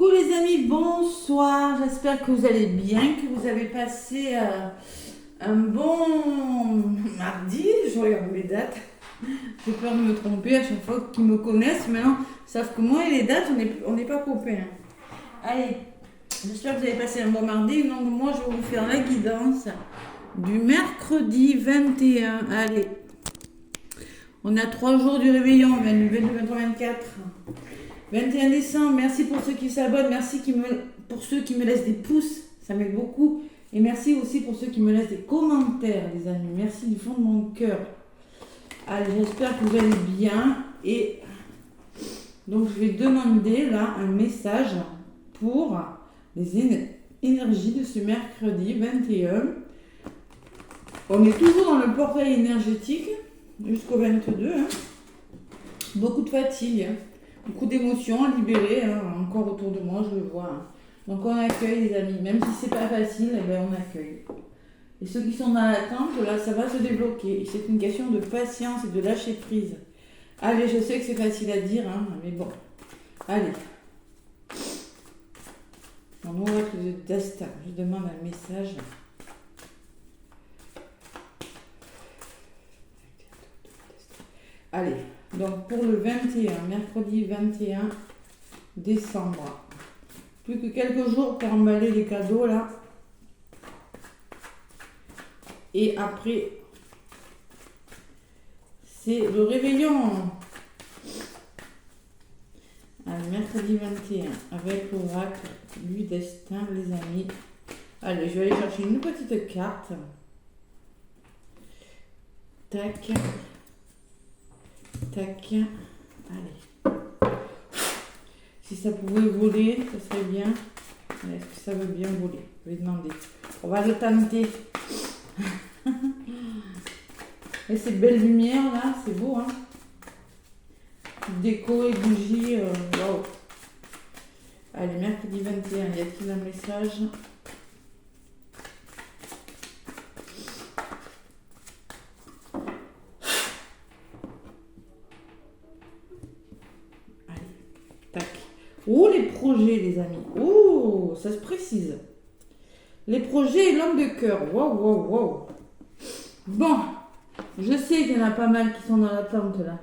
Coucou les amis, bonsoir, j'espère que vous allez bien, que vous avez passé un bon mardi. Je regarde les dates, j'ai peur de me tromper à chaque fois qu'ils me connaissent maintenant, sauf que moi et les dates on n'est pas copains. Allez, j'espère que vous avez passé un bon mardi, donc moi je vais vous faire la guidance du mercredi 21, allez. On a 3 jours du réveillon, 22, 23, 24. 21 décembre, merci pour ceux qui s'abonnent, merci pour ceux qui me laissent des pouces, ça m'aide beaucoup. Et merci aussi pour ceux qui me laissent des commentaires, les amis. Merci du fond de mon cœur. Allez, j'espère que vous allez bien. Et donc, je vais demander là un message pour les énergies de ce mercredi 21. On est toujours dans le portail énergétique jusqu'au 22. Hein. Beaucoup de fatigue. Hein. Beaucoup d'émotions à libérer, hein, encore autour de moi, je le vois. Hein. Donc on accueille les amis, même si c'est pas facile, eh ben on accueille. Et ceux qui sont dans l'attente, là, ça va se débloquer. C'est une question de patience et de lâcher prise. Allez, je sais que c'est facile à dire, hein, mais bon. Allez. On ouvre le destin. Je demande un message. Allez. Donc pour le 21, mercredi 21 décembre. Plus que quelques jours pour emballer les cadeaux là. Et après, c'est le réveillon. Allez, mercredi 21 avec l'oracle du destin, les amis. Allez, je vais aller chercher une petite carte. Tac. Tac, allez. Si ça pouvait voler, ça serait bien. Est-ce que ça veut bien voler? Je vais demander. On va le tenter. Et ces belles lumières là, c'est beau, hein. Déco et bougies, waouh. Allez, mercredi 21, y a-t-il un message? Oh, les projets, les amis. Oh, ça se précise. Les projets et l'homme de cœur. Waouh, waouh, waouh. Bon, je sais qu'il y en a pas mal qui sont dans l'attente, là.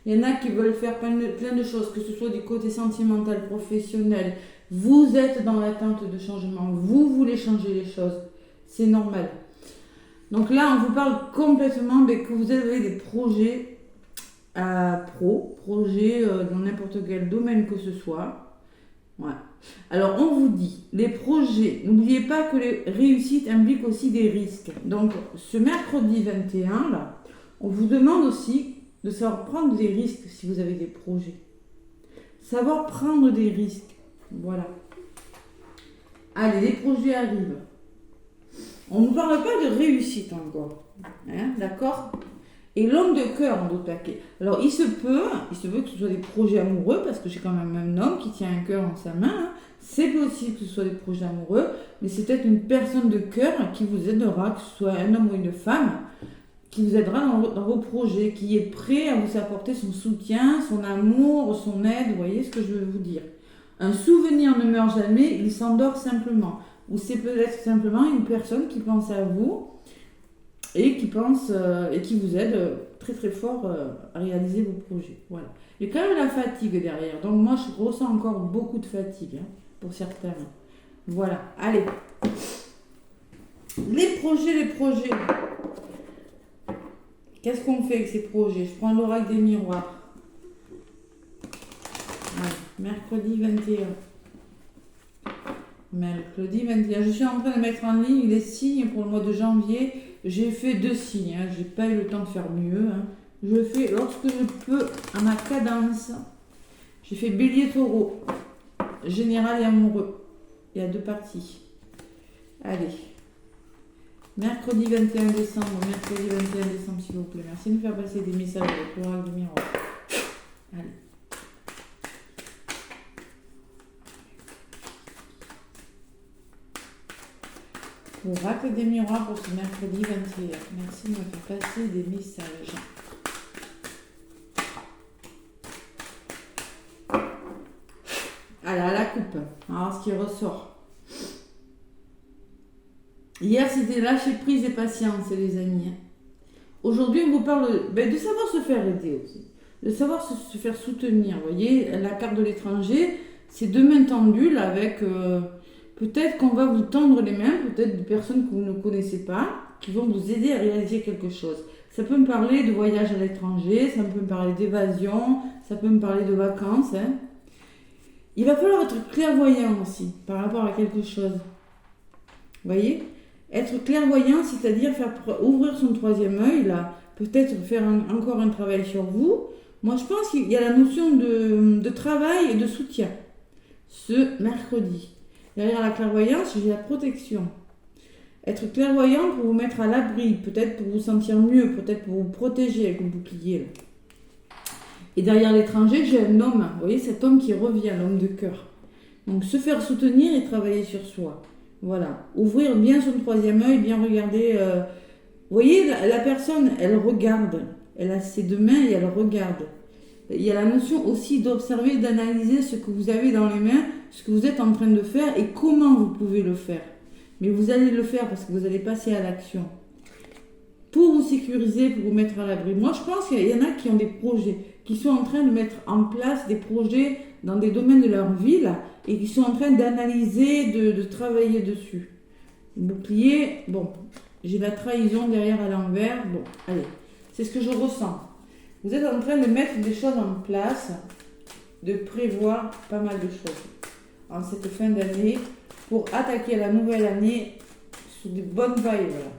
Il y en a qui veulent faire plein de choses, que ce soit du côté sentimental, professionnel. Vous êtes dans l'attente de changement. Vous voulez changer les choses. C'est normal. Donc là, on vous parle complètement que vous avez des projets projet dans n'importe quel domaine que ce soit. Ouais. Alors on vous dit, les projets, n'oubliez pas que les réussites impliquent aussi des risques. Donc ce mercredi 21 là, on vous demande aussi de savoir prendre des risques si vous avez des projets. Savoir prendre des risques. Voilà. Allez, les projets arrivent. On ne parle pas de réussite encore. Hein, d'accord ? Et l'homme de cœur en d'autres paquets. Alors il se peut que ce soit des projets amoureux, parce que j'ai quand même un homme qui tient un cœur en sa main. Hein. C'est possible que ce soit des projets amoureux, mais c'est peut-être une personne de cœur qui vous aidera, que ce soit un homme ou une femme, qui vous aidera dans vos projets, qui est prêt à vous apporter son soutien, son amour, son aide. Vous voyez ce que je veux vous dire. Un souvenir ne meurt jamais, il s'endort simplement. Ou c'est peut-être simplement une personne qui pense à vous, et qui pense et qui vous aide très très fort à réaliser vos projets. Voilà. Il y a quand même la fatigue derrière. Donc moi je ressens encore beaucoup de fatigue hein, pour certains. Voilà. Allez. Les projets. Qu'est-ce qu'on fait avec ces projets? Je prends l'oracle des miroirs. Allez. Mercredi 21. Mercredi 21. Je suis en train de mettre en ligne les signes pour le mois de janvier. J'ai fait 2 signes, hein. J'ai pas eu le temps de faire mieux. Hein. Je fais lorsque je peux à ma cadence. J'ai fait bélier taureau, général et amoureux. Il y a 2 parties. Allez. Mercredi 21 décembre, s'il vous plaît. Merci de me faire passer des messages avec l'oracle du miroir. Allez. Oracle des miroirs pour ce mercredi 21. Merci de me faire passer des messages. Alors, la coupe. Alors, ce qui ressort. Hier, c'était lâcher prise et patience, les amis. Aujourd'hui, on vous parle de savoir se faire aider aussi. De savoir se faire soutenir. Vous voyez, la carte de l'étranger, c'est deux mains tendues là, avec... peut-être qu'on va vous tendre les mains, peut-être des personnes que vous ne connaissez pas, qui vont vous aider à réaliser quelque chose. Ça peut me parler de voyage à l'étranger, ça peut me parler d'évasion, ça peut me parler de vacances. Il va falloir être clairvoyant aussi par rapport à quelque chose. Vous voyez ? Être clairvoyant, c'est-à-dire ouvrir son troisième œil, là, peut-être faire encore un travail sur vous. Moi, je pense qu'il y a la notion de travail et de soutien ce mercredi. Derrière la clairvoyance, j'ai la protection. Être clairvoyant pour vous mettre à l'abri, peut-être pour vous sentir mieux, peut-être pour vous protéger avec le bouclier. Là. Et derrière l'étranger, j'ai un homme. Vous voyez, cet homme qui revient, l'homme de cœur. Donc, se faire soutenir et travailler sur soi. Voilà. Ouvrir bien son troisième œil, bien regarder. Vous voyez, la personne, elle regarde. Elle a ses deux mains et elle regarde. Il y a la notion aussi d'observer, d'analyser ce que vous avez dans les mains, ce que vous êtes en train de faire et comment vous pouvez le faire. Mais vous allez le faire parce que vous allez passer à l'action. Pour vous sécuriser, pour vous mettre à l'abri. Moi, je pense qu'il y en a qui ont des projets, qui sont en train de mettre en place des projets dans des domaines de leur vie, là, et qui sont en train d'analyser, de travailler dessus. Le bouclier, bon, j'ai la trahison derrière à l'envers. Bon, allez, c'est ce que je ressens. Vous êtes en train de mettre des choses en place, de prévoir pas mal de choses en cette fin d'année pour attaquer la nouvelle année sur des bonnes vibes. Voilà.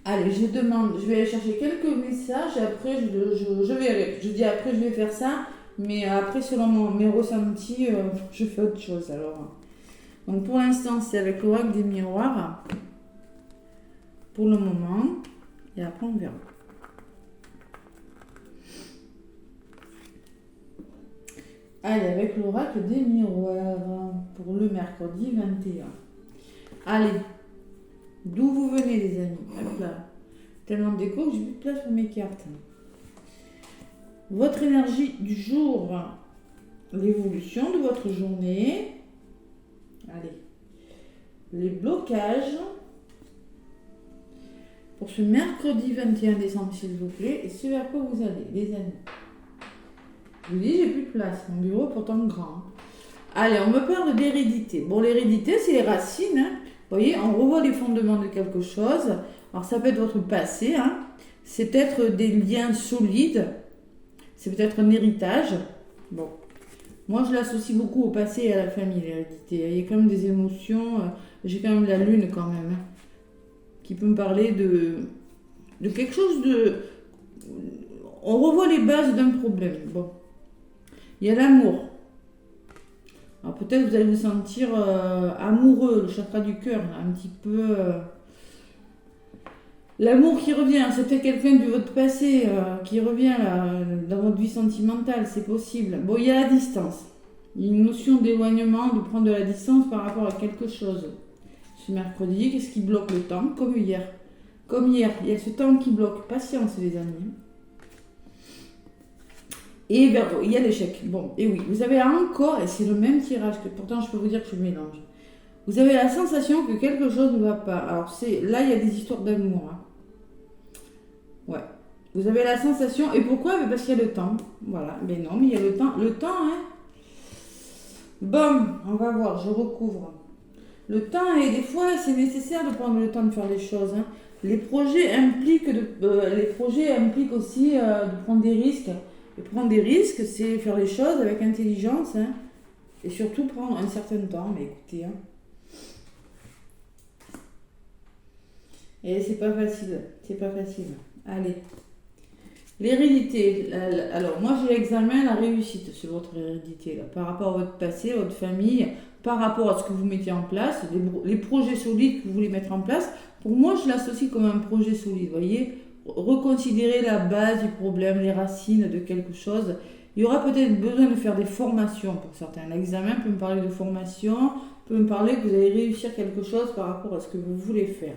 Allez, je vais aller chercher quelques messages et après je verrai. Je dis après je vais faire ça, mais après selon mes ressentis, je fais autre chose alors. Donc pour l'instant c'est avec l'oracle des miroirs pour le moment et après on verra. Allez, avec l'oracle des miroirs pour le mercredi 21. Allez, d'où vous venez les amis? Hop là. Tellement de déco que j'ai plus de place pour mes cartes. Votre énergie du jour, l'évolution de votre journée. Allez, les blocages pour ce mercredi 21 décembre s'il vous plaît et ce vers quoi vous allez les amis. Je vous dis, j'ai plus de place. Mon bureau est pourtant grand. Allez, on me parle d'hérédité. Bon, l'hérédité, c'est les racines. Hein. Vous voyez, on revoit les fondements de quelque chose. Alors, ça peut être votre passé. Hein. C'est peut-être des liens solides. C'est peut-être un héritage. Bon. Moi, je l'associe beaucoup au passé et à la famille, l'hérédité. Il y a quand même des émotions. J'ai quand même la lune, quand même. Hein, qui peut me parler de quelque chose de... On revoit les bases d'un problème. Bon. Il y a l'amour. Alors peut-être vous allez vous sentir amoureux, le chakra du cœur, un petit peu... L'amour qui revient, c'est peut-être quelqu'un de votre passé qui revient là, dans votre vie sentimentale, c'est possible. Bon, il y a la distance. Il y a une notion d'éloignement, de prendre de la distance par rapport à quelque chose. Ce mercredi, qu'est-ce qui bloque le temps? Comme hier. Comme hier, il y a ce temps qui bloque. Patience les amis. Et ben, il y a l'échec. Bon, et oui, vous avez encore, et c'est le même tirage que pourtant je peux vous dire que je mélange. Vous avez la sensation que quelque chose ne va pas. Alors là, il y a des histoires d'amour. Hein. Ouais. Vous avez la sensation, et pourquoi? Parce qu'il y a le temps. Voilà, mais non, mais il y a le temps. Le temps, hein. Bon, on va voir, je recouvre. Le temps, et des fois, c'est nécessaire de prendre le temps de faire les choses. Hein. Les projets impliquent aussi de prendre des risques. Et prendre des risques, c'est faire les choses avec intelligence, hein, et surtout prendre un certain temps. Mais écoutez, hein. Et c'est pas facile. Allez. L'hérédité. Alors, moi, j'ai l'examen, la réussite sur votre hérédité, là, par rapport à votre passé, à votre famille, par rapport à ce que vous mettez en place, les projets solides que vous voulez mettre en place. Pour moi, je l'associe comme un projet solide, vous voyez. Reconsidérer la base du problème, les racines de quelque chose. Il y aura peut-être besoin de faire des formations pour certains. L'examen peut me parler de formation, peut me parler que vous allez réussir quelque chose par rapport à ce que vous voulez faire.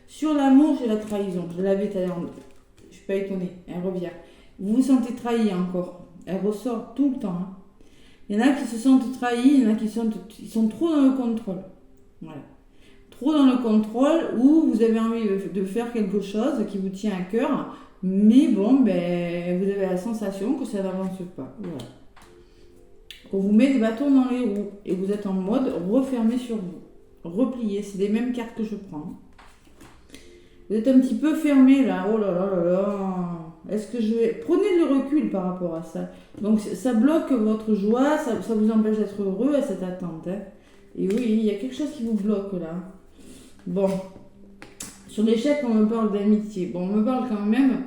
Sur l'amour, j'ai la trahison. Je l'avais tout à l'heure. Je ne suis pas étonnée. Elle revient. Vous vous sentez trahi encore. Elle ressort tout le temps. Hein. Il y en a qui se sentent trahis, il y en a qui ils sont trop dans le contrôle. Voilà. Trop dans le contrôle où vous avez envie de faire quelque chose qui vous tient à cœur, mais bon, ben, vous avez la sensation que ça n'avance pas. Voilà. On vous met des bâtons dans les roues et vous êtes en mode refermé sur vous. Replié, c'est les mêmes cartes que je prends. Vous êtes un petit peu fermé là, oh là là là là. Est-ce que je vais... Prenez le recul par rapport à ça. Donc ça bloque votre joie, ça vous empêche d'être heureux à cette attente. Hein. Et oui, il y a quelque chose qui vous bloque là. Bon, sur l'échec, on me parle d'amitié. Bon, on me parle quand même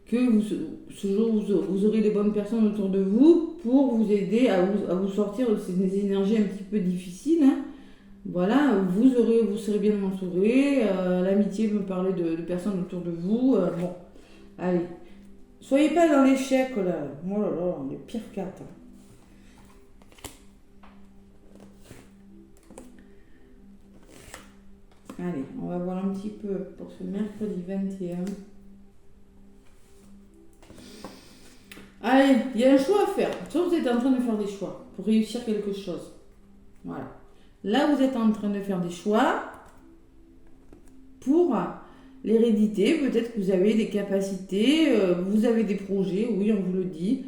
que ce jour, vous aurez des bonnes personnes autour de vous pour vous aider à vous sortir de ces énergies un petit peu difficiles. Hein. Voilà, vous serez bien entouré. L'amitié me parlait de personnes autour de vous. Bon, allez. Soyez pas dans l'échec là. Oh là là, les pires cartes. Allez, on va voir un petit peu pour ce mercredi 21. Allez, il y a un choix à faire. Soit vous êtes en train de faire des choix pour réussir quelque chose. Voilà. Là, vous êtes en train de faire des choix pour l'hérédité. Peut-être que vous avez des capacités, vous avez des projets, oui, on vous le dit.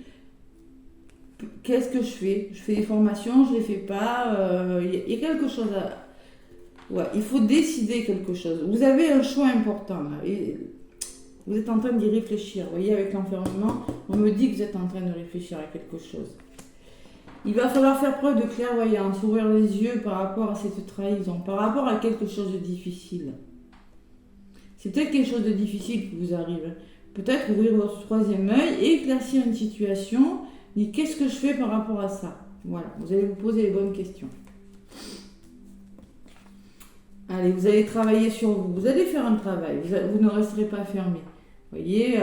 Qu'est-ce que je fais? Je fais des formations, je ne les fais pas. Il y a quelque chose à... Ouais, il faut décider quelque chose. Vous avez un choix important là, et vous êtes en train d'y réfléchir. Vous voyez, avec l'enfermement, on me dit que vous êtes en train de réfléchir à quelque chose. Il va falloir faire preuve de clairvoyance, ouvrir les yeux par rapport à cette trahison, par rapport à quelque chose de difficile. C'est peut-être quelque chose de difficile qui vous arrive. Peut-être ouvrir votre troisième œil et éclaircir une situation. Mais qu'est-ce que je fais par rapport à ça? Voilà, vous allez vous poser les bonnes questions. Allez, vous allez travailler sur vous. Vous allez faire un travail. Vous ne resterez pas fermé. Vous voyez,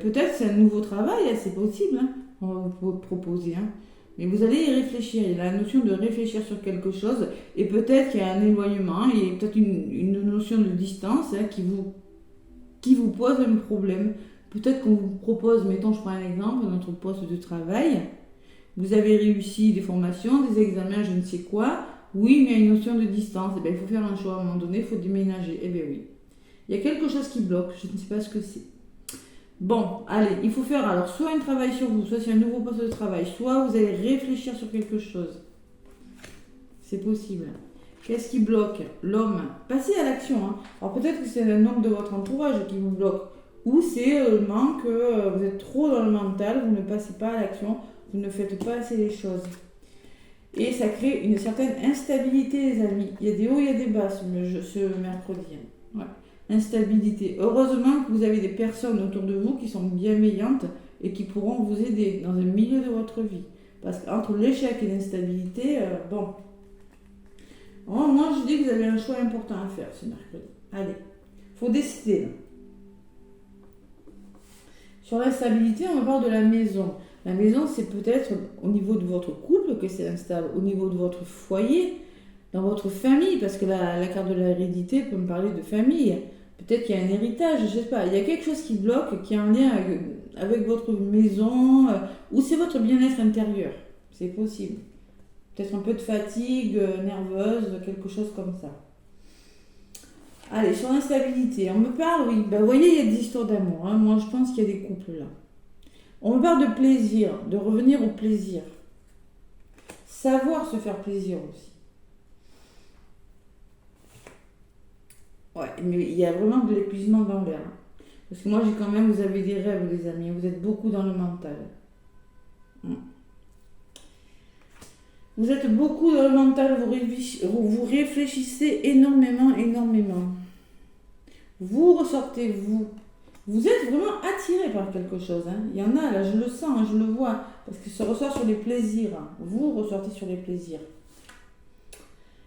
peut-être c'est un nouveau travail, c'est possible. Hein, on va vous proposer. Hein. Mais vous allez y réfléchir. Il y a la notion de réfléchir sur quelque chose. Et peut-être qu'il y a un éloignement. Il y a peut-être une notion de distance hein, qui vous pose un problème. Peut-être qu'on vous propose, mettons, je prends un exemple, notre poste de travail. Vous avez réussi des formations, des examens, je ne sais quoi. Oui, mais il y a une notion de distance. Eh bien, il faut faire un choix à un moment donné, il faut déménager. Eh bien oui. Il y a quelque chose qui bloque, je ne sais pas ce que c'est. Bon, allez, il faut faire alors soit un travail sur vous, soit c'est un nouveau poste de travail, soit vous allez réfléchir sur quelque chose. C'est possible. Qu'est-ce qui bloque? L'homme. Passez à l'action. Hein. Alors peut-être que c'est un homme de votre entourage qui vous bloque. Ou c'est le manque, vous êtes trop dans le mental, vous ne passez pas à l'action, vous ne faites pas assez les choses. Et ça crée une certaine instabilité, les amis. Il y a des hauts, il y a des bas ce mercredi. Ouais. Instabilité. Heureusement que vous avez des personnes autour de vous qui sont bienveillantes et qui pourront vous aider dans un milieu de votre vie. Parce qu'entre l'échec et l'instabilité, bon. Oh, moi, je dis que vous avez un choix important à faire ce mercredi. Allez, il faut décider. Là. Sur l'instabilité, on parle de la maison. La maison, c'est peut-être au niveau de votre couple que c'est instable, au niveau de votre foyer, dans votre famille, parce que la carte de l'hérédité peut me parler de famille. Peut-être qu'il y a un héritage, je ne sais pas. Il y a quelque chose qui bloque, qui est en lien avec votre maison, ou c'est votre bien-être intérieur. C'est possible. Peut-être un peu de fatigue nerveuse, quelque chose comme ça. Allez, sur l'instabilité, on me parle, oui, ben, vous voyez, il y a des histoires d'amour. Hein. Moi, je pense qu'il y a des couples là. On me parle de plaisir, de revenir au plaisir. Savoir se faire plaisir aussi. Ouais, mais il y a vraiment de l'épuisement dans l'air. Parce que moi, j'ai quand même, vous avez des rêves, les amis. Vous êtes beaucoup dans le mental. Vous êtes beaucoup dans le mental, vous réfléchissez énormément. Vous ressortez, vous êtes vraiment attiré par quelque chose. Hein. Il y en a, là, je le sens, hein, je le vois, parce que ça ressort sur les plaisirs. Hein. Vous ressortez sur les plaisirs.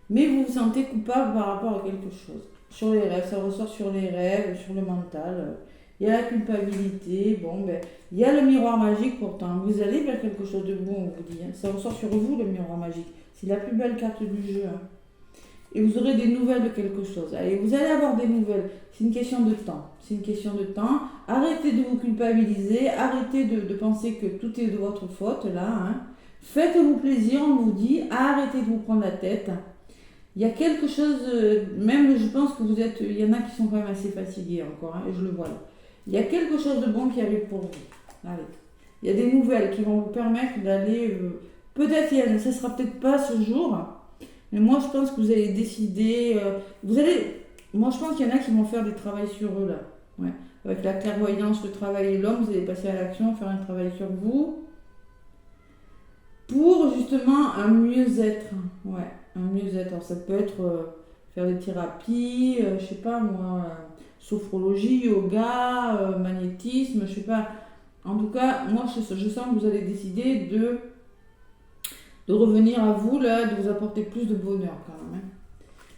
Mais vous vous sentez coupable par rapport à quelque chose. Sur les rêves, ça ressort sur les rêves, sur le mental. Il y a la culpabilité, bon, ben, il y a le miroir magique pourtant. Vous allez vers quelque chose de bon, on vous dit. Hein. Ça ressort sur vous, le miroir magique. C'est la plus belle carte du jeu. Hein. Et vous aurez des nouvelles de quelque chose. Allez, vous allez avoir des nouvelles. C'est une question de temps. C'est une question de temps. Arrêtez de vous culpabiliser. Arrêtez de penser que tout est de votre faute, là. Hein. Faites-vous plaisir, on vous dit, arrêtez de vous prendre la tête. Il y a quelque chose, même je pense que vous êtes, il y en a qui sont quand même assez fatigués encore, hein, et je le vois là. Il y a quelque chose de bon qui arrive pour vous. Allez. Il y a des nouvelles qui vont vous permettre d'aller, peut-être, ça ne sera peut-être pas ce jour, mais moi je pense que vous allez décider, moi je pense qu'il y en a qui vont faire des travaux sur eux là. Ouais. Avec la clairvoyance, le travail et l'homme, vous allez passer à l'action, faire un travail sur vous. Pour justement un mieux-être. Ouais, un mieux-être. Alors ça peut être faire des thérapies, je sais pas moi, sophrologie, yoga, magnétisme, je sais pas. En tout cas, moi je sens que vous allez décider de revenir à vous là, de vous apporter plus de bonheur quand même. Hein.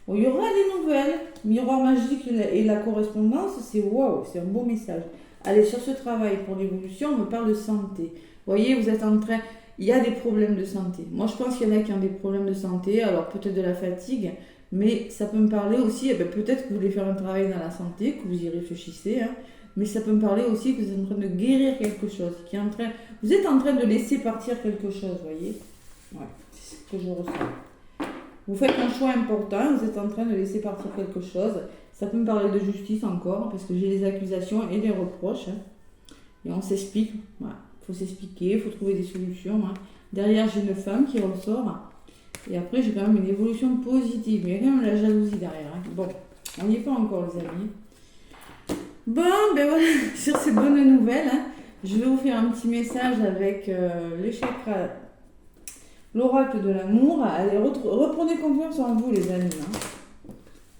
Bon, il y aura des nouvelles. Miroir magique et la correspondance, c'est waouh, c'est un beau message. Allez, sur ce travail pour l'évolution, on me parle de santé. Vous voyez, vous êtes en train... Il y a des problèmes de santé. Moi, je pense qu'il y en a qui ont des problèmes de santé, alors peut-être de la fatigue, mais ça peut me parler aussi, peut-être que vous voulez faire un travail dans la santé, que vous y réfléchissez, hein, mais ça peut me parler aussi que vous êtes en train de guérir quelque chose, vous êtes en train de laisser partir quelque chose, vous voyez. Ouais, c'est ce que je ressens. Vous faites un choix important, vous êtes en train de laisser partir quelque chose. Ça peut me parler de justice encore, parce que j'ai des accusations et des reproches, hein, et on s'explique, voilà. Il faut s'expliquer, il faut trouver des solutions. Hein. Derrière, j'ai une femme qui ressort. Et après, j'ai quand même une évolution positive. Mais il y a quand même la jalousie derrière. Hein. Bon, on n'y est pas encore, les amis. Bon, ben voilà, sur ces bonnes nouvelles, hein, je vais vous faire un petit message avec les chakras, l'oracle de l'amour. Allez, reprenez confiance en vous, les amis. Hein.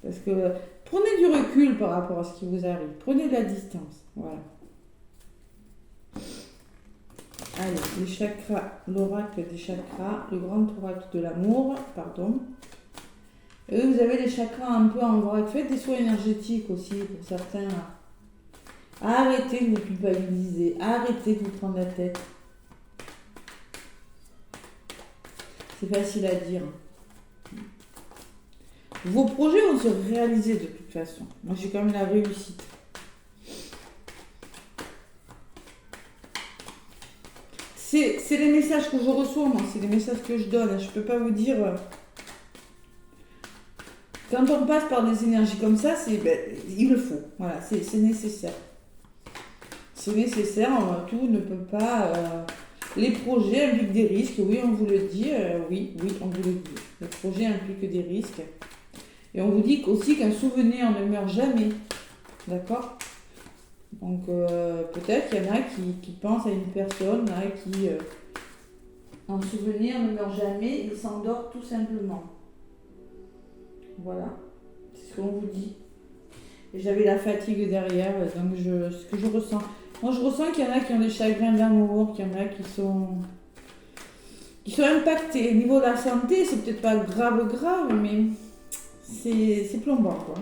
Parce que prenez du recul par rapport à ce qui vous arrive. Prenez de la distance. Voilà. Allez, les chakras, l'oracle des chakras, le grand oracle de l'amour, pardon. Et vous avez les chakras un peu en vrac. Faites des soins énergétiques aussi pour certains. Arrêtez de vous culpabiliser, arrêtez de vous prendre la tête. C'est facile à dire. Vos projets vont se réaliser de toute façon. Moi, j'ai quand même la réussite. C'est les messages que je reçois, moi, c'est les messages que je donne. Je ne peux pas vous dire... Quand on passe par des énergies comme ça, il le faut. Voilà, c'est nécessaire. C'est nécessaire, tout ne peut pas... les projets impliquent des risques, oui, on vous le dit. Oui, on vous le dit. Les projets impliquent des risques. Et on vous dit aussi qu'un souvenir ne meurt jamais. D'accord ? Donc, peut-être qu'il y en a qui pensent à une personne là, qui, un souvenir ne meurt jamais, il s'endort tout simplement. Voilà, c'est ce qu'on vous dit. Et j'avais la fatigue derrière, donc ce que je ressens. Moi, je ressens qu'il y en a qui ont des chagrins d'amour, qu'il y en a qui sont impactés. Au niveau de la santé, c'est peut-être pas grave, mais c'est plombant, quoi.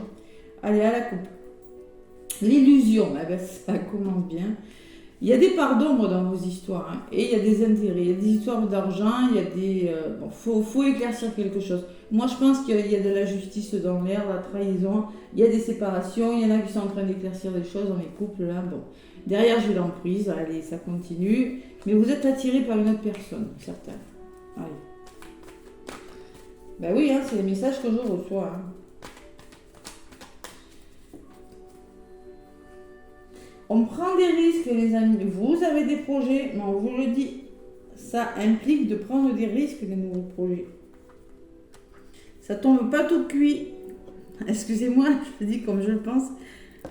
Allez, à la coupe. L'illusion, ça commence bien. Il y a des parts d'ombre dans vos histoires, hein, et il y a des intérêts, il y a des histoires d'argent, il y a des... faut éclaircir quelque chose. Moi, je pense qu'il y a de la justice dans l'air, la trahison, il y a des séparations, il y en a qui sont en train d'éclaircir des choses dans les couples, là, bon. Derrière, j'ai l'emprise, allez, ça continue, mais vous êtes attiré par une autre personne, certains. Allez. Ben oui, hein, c'est les messages que je reçois, hein. On prend des risques, les amis. Vous avez des projets, mais on vous le dit, ça implique de prendre des risques, les nouveaux projets. Ça tombe pas tout cuit. Excusez-moi, je le dis comme je le pense.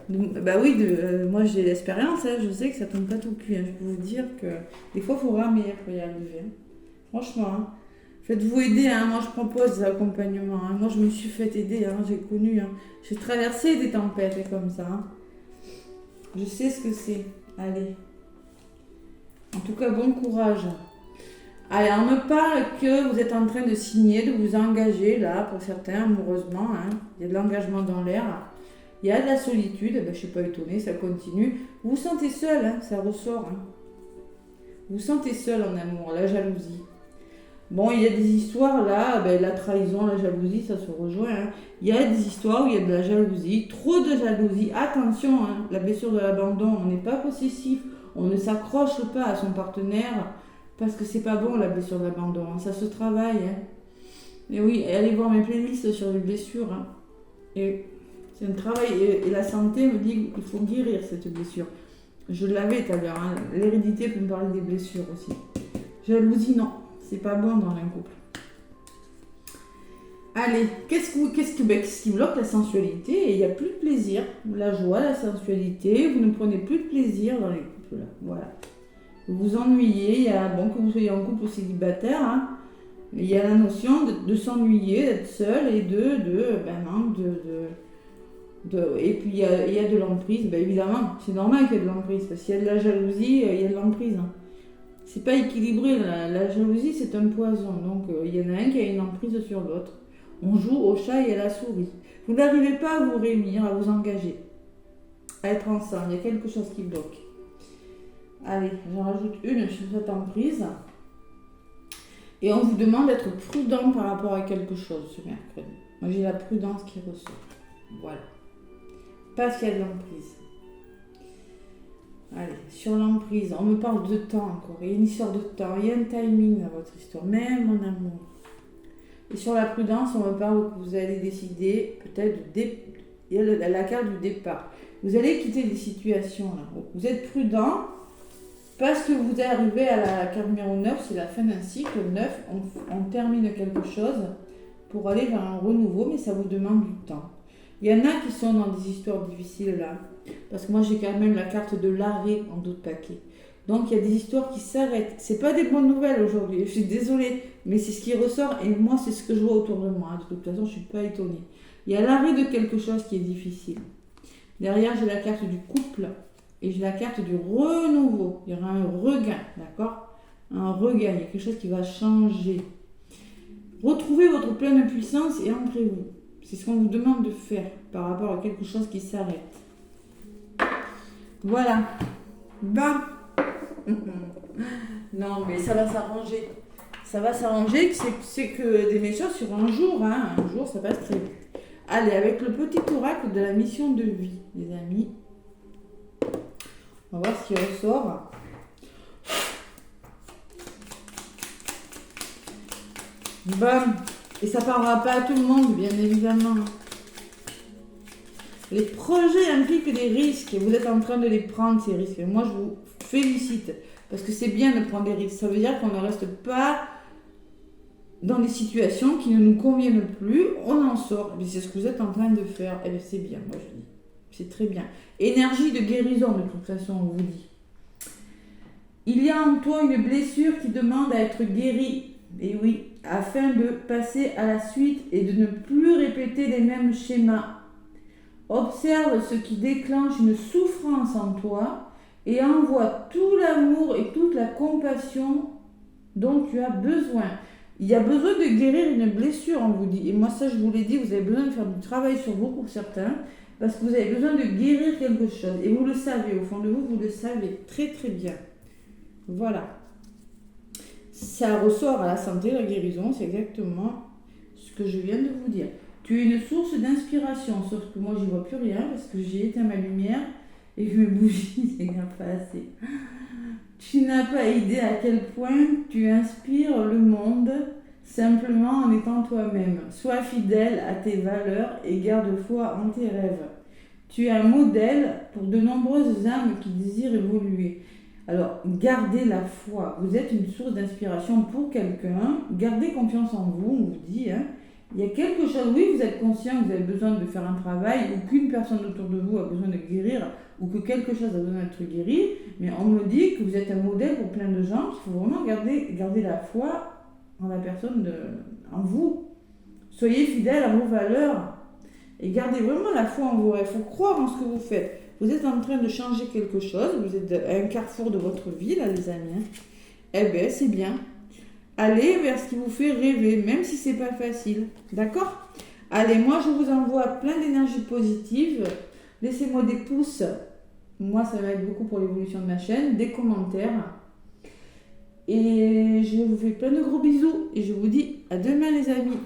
Bah oui, moi j'ai l'expérience, hein, je sais que ça tombe pas tout cuit. Hein. Je peux vous dire que des fois, il faut ramer pour y arriver. Hein. Franchement, hein. Faites-vous aider. Hein. Moi, je propose des accompagnements. Hein. Moi, je me suis fait aider. Hein. J'ai connu. Hein. J'ai traversé des tempêtes comme ça. Hein. Je sais ce que c'est. Allez. En tout cas, bon courage. Allez, on me parle que vous êtes en train de signer, de vous engager, là, pour certains, amoureusement. Hein. Il y a de l'engagement dans l'air. Il y a de la solitude. Ben, je ne suis pas étonnée, ça continue. Vous vous sentez seul, hein, ça ressort. Hein. Vous vous sentez seul en amour, la jalousie. Bon, il y a des histoires, là, la trahison, la jalousie, ça se rejoint. Hein. Il y a des histoires où il y a de la jalousie, trop de jalousie. Attention, hein, la blessure de l'abandon, on n'est pas possessif, on ne s'accroche pas à son partenaire Parce que c'est pas bon la blessure d'abandon, hein. Ça se travaille. Hein. Et oui, allez voir mes playlists sur les blessures. Hein. Et c'est un travail. Et la santé me dit qu'il faut guérir cette blessure. Je l'avais tout à l'heure. Hein. L'hérédité peut me parler des blessures aussi. Jalousie, non. C'est pas bon dans un couple. Allez, qu'est-ce qui bloque la sensualité? Et il n'y a plus de plaisir. La joie, la sensualité. Vous ne prenez plus de plaisir dans les couples. Là. Voilà. Vous vous ennuyez. Il y a, bon, que vous soyez en couple ou célibataire, hein, il y a la notion de s'ennuyer, d'être seul et et puis il y a de l'emprise. Ben, évidemment, c'est normal qu'il y ait de l'emprise. Parce qu'il y a de la jalousie, il y a de l'emprise. Hein. C'est pas équilibré. La jalousie, c'est un poison. Donc, il y en a un qui a une emprise sur l'autre. On joue au chat et à la souris. Vous n'arrivez pas à vous réunir, à vous engager, à être ensemble. Il y a quelque chose qui bloque. Allez, j'en rajoute une sur cette emprise. Et on vous demande d'être prudent par rapport à quelque chose ce mercredi. Moi, j'ai la prudence qui ressort. Voilà. Parce qu'il y a de l'emprise. Allez, sur l'emprise, on me parle de temps encore. Il y a une histoire de temps, il y a un timing dans votre histoire, même mon amour. Et sur la prudence, on me parle que vous allez décider peut-être il y a la carte du départ. Vous allez quitter des situations là. Vous êtes prudent parce que vous arrivez à la carte numéro 9, c'est la fin d'un cycle. 9, on termine quelque chose pour aller vers un renouveau, mais ça vous demande du temps. Il y en a qui sont dans des histoires difficiles là. Parce que moi j'ai quand même la carte de l'arrêt en d'autres paquets. Donc il y a des histoires qui s'arrêtent. C'est pas des bonnes nouvelles aujourd'hui. Je suis désolée, mais c'est ce qui ressort et moi c'est ce que je vois autour de moi. De toute façon, je suis pas étonnée. Il y a l'arrêt de quelque chose qui est difficile. Derrière, j'ai la carte du couple et j'ai la carte du renouveau. Il y aura un regain, d'accord? Un regain, il y a quelque chose qui va changer. Retrouvez votre pleine puissance et ancrez-vous. C'est ce qu'on vous demande de faire par rapport à quelque chose qui s'arrête. Voilà. Bam. Non, mais ça va s'arranger. Ça va s'arranger, c'est que des méchants sur un jour, hein. Un jour, ça passe très vite. Allez, avec le petit oracle de la mission de vie, les amis. On va voir ce qui ressort. Bam. Et ça ne parlera pas à tout le monde, bien évidemment. Les projets impliquent des risques et vous êtes en train de les prendre, ces risques. Et moi, je vous félicite parce que c'est bien de prendre des risques. Ça veut dire qu'on ne reste pas dans des situations qui ne nous conviennent plus. On en sort. Et c'est ce que vous êtes en train de faire. Et bien, c'est bien, moi je dis. C'est très bien. Énergie de guérison, de toute façon, on vous dit. Il y a en toi une blessure qui demande à être guérie. Et oui, afin de passer à la suite et de ne plus répéter les mêmes schémas. Observe ce qui déclenche une souffrance en toi et envoie tout l'amour et toute la compassion dont tu as besoin. Il y a besoin de guérir une blessure, on vous dit. Et moi, ça, je vous l'ai dit, vous avez besoin de faire du travail sur vous pour certains, parce que vous avez besoin de guérir quelque chose. Et vous le savez, au fond de vous, vous le savez très très bien. Voilà. Ça ressort à la santé, la guérison, c'est exactement ce que je viens de vous dire. Tu es une source d'inspiration, sauf que moi, j'y vois plus rien, parce que j'ai éteint ma lumière et que mes bougies, il n'y en a pas assez. Tu n'as pas idée à quel point tu inspires le monde simplement en étant toi-même. Sois fidèle à tes valeurs et garde foi en tes rêves. Tu es un modèle pour de nombreuses âmes qui désirent évoluer. Alors, gardez la foi. Vous êtes une source d'inspiration pour quelqu'un. Gardez confiance en vous, on vous dit. Hein. Il y a quelque chose, oui, vous êtes conscient que vous avez besoin de faire un travail ou qu'une personne autour de vous a besoin de guérir ou que quelque chose a besoin d'être guéri, mais on me dit que vous êtes un modèle pour plein de gens, qu'il faut vraiment garder la foi en la personne, en vous. Soyez fidèles à vos valeurs et gardez vraiment la foi en vous. Il faut croire en ce que vous faites. Vous êtes en train de changer quelque chose, vous êtes à un carrefour de votre vie, là, les amis. Hein. Eh bien, c'est bien. Allez vers ce qui vous fait rêver, même si c'est pas facile. D'accord? Allez, moi, je vous envoie plein d'énergie positive. Laissez-moi des pouces. Moi, ça va être beaucoup pour l'évolution de ma chaîne. Des commentaires. Et je vous fais plein de gros bisous. Et je vous dis à demain, les amis.